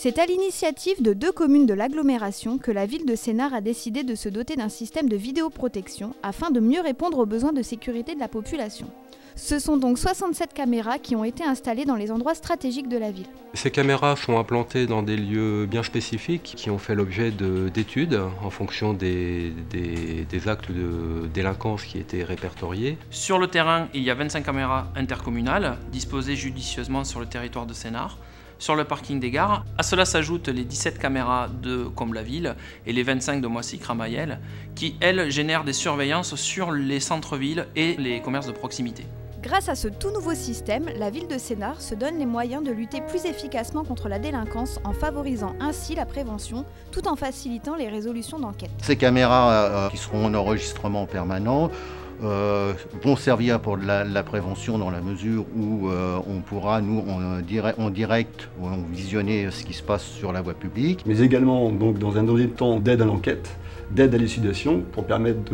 C'est à l'initiative de 2 communes de l'agglomération que la ville de Sénart a décidé de se doter d'un système de vidéoprotection afin de mieux répondre aux besoins de sécurité de la population. Ce sont donc 67 caméras qui ont été installées dans les endroits stratégiques de la ville. Ces caméras sont implantées dans des lieux bien spécifiques qui ont fait l'objet d'études en fonction des actes de délinquance qui étaient répertoriés. Sur le terrain, il y a 25 caméras intercommunales disposées judicieusement sur le territoire de Sénart. Sur le parking des gares, à cela s'ajoutent les 17 caméras de Comble-la-Ville et les 25 de Moissy-Cramayel qui, elles, génèrent des surveillances sur les centres-villes et les commerces de proximité. Grâce à ce tout nouveau système, la ville de Sénart se donne les moyens de lutter plus efficacement contre la délinquance en favorisant ainsi la prévention, tout en facilitant les résolutions d'enquête. Ces caméras qui seront en enregistrement permanent vont servir pour la prévention dans la mesure où on pourra, nous, en direct, visionner ce qui se passe sur la voie publique. Mais également, donc, dans un deuxième temps, d'aide à l'enquête, d'aide à l'élucidation pour permettre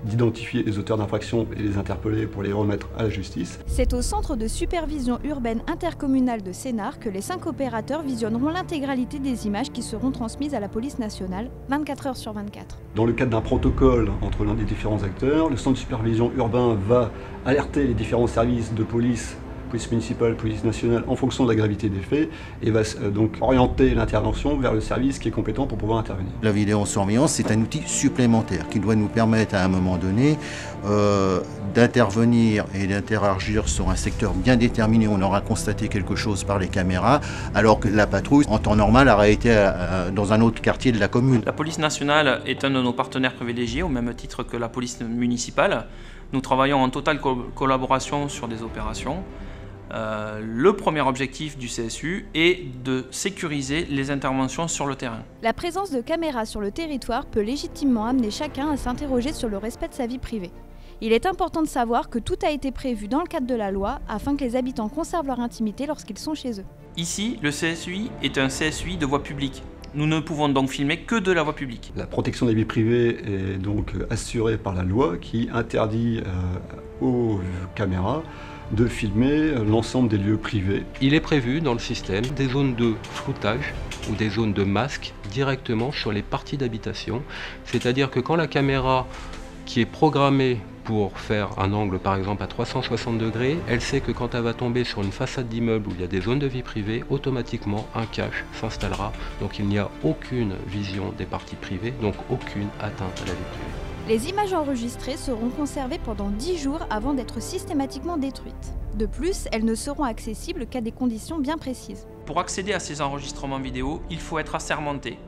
d'identifier les auteurs d'infractions et les interpeller pour les remettre à la justice. C'est au centre de supervision urbaine intercommunale de Sénart que les 5 opérateurs visionneront l'intégralité des images qui seront transmises à la police nationale 24 heures sur 24. Dans le cadre d'un protocole entre l'un des différents acteurs, le centre de supervision urbain va alerter les différents services de police municipale, police nationale, en fonction de la gravité des faits, et va donc orienter l'intervention vers le service qui est compétent pour pouvoir intervenir. La vidéosurveillance, c'est un outil supplémentaire qui doit nous permettre à un moment donné d'intervenir et d'interagir sur un secteur bien déterminé. On aura constaté quelque chose par les caméras, alors que la patrouille, en temps normal, aurait été dans un autre quartier de la commune. La police nationale est un de nos partenaires privilégiés, au même titre que la police municipale. Nous travaillons en totale collaboration sur des opérations. Le premier objectif du CSU est de sécuriser les interventions sur le terrain. La présence de caméras sur le territoire peut légitimement amener chacun à s'interroger sur le respect de sa vie privée. Il est important de savoir que tout a été prévu dans le cadre de la loi afin que les habitants conservent leur intimité lorsqu'ils sont chez eux. Ici, le CSUI est un CSUI de voie publique. Nous ne pouvons donc filmer que de la voie publique. La protection des vies privées est donc assurée par la loi qui interdit aux caméras de filmer l'ensemble des lieux privés. Il est prévu dans le système des zones de floutage ou des zones de masque directement sur les parties d'habitation. C'est-à-dire que quand la caméra qui est programmée pour faire un angle par exemple à 360 degrés, elle sait que quand elle va tomber sur une façade d'immeuble où il y a des zones de vie privée, automatiquement un cache s'installera. Donc il n'y a aucune vision des parties privées, donc aucune atteinte à la vie privée. Les images enregistrées seront conservées pendant 10 jours avant d'être systématiquement détruites. De plus, elles ne seront accessibles qu'à des conditions bien précises. Pour accéder à ces enregistrements vidéo, il faut être assermenté,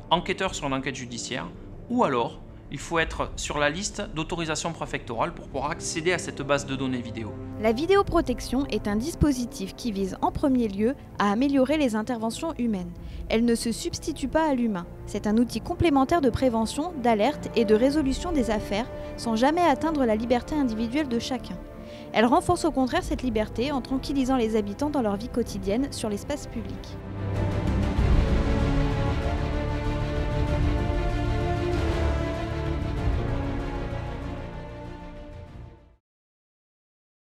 enquêteur sur une enquête judiciaire, ou alors il faut être sur la liste d'autorisation préfectorale pour pouvoir accéder à cette base de données vidéo. La vidéoprotection est un dispositif qui vise en premier lieu à améliorer les interventions humaines. Elle ne se substitue pas à l'humain. C'est un outil complémentaire de prévention, d'alerte et de résolution des affaires sans jamais atteindre la liberté individuelle de chacun. Elle renforce au contraire cette liberté en tranquillisant les habitants dans leur vie quotidienne sur l'espace public.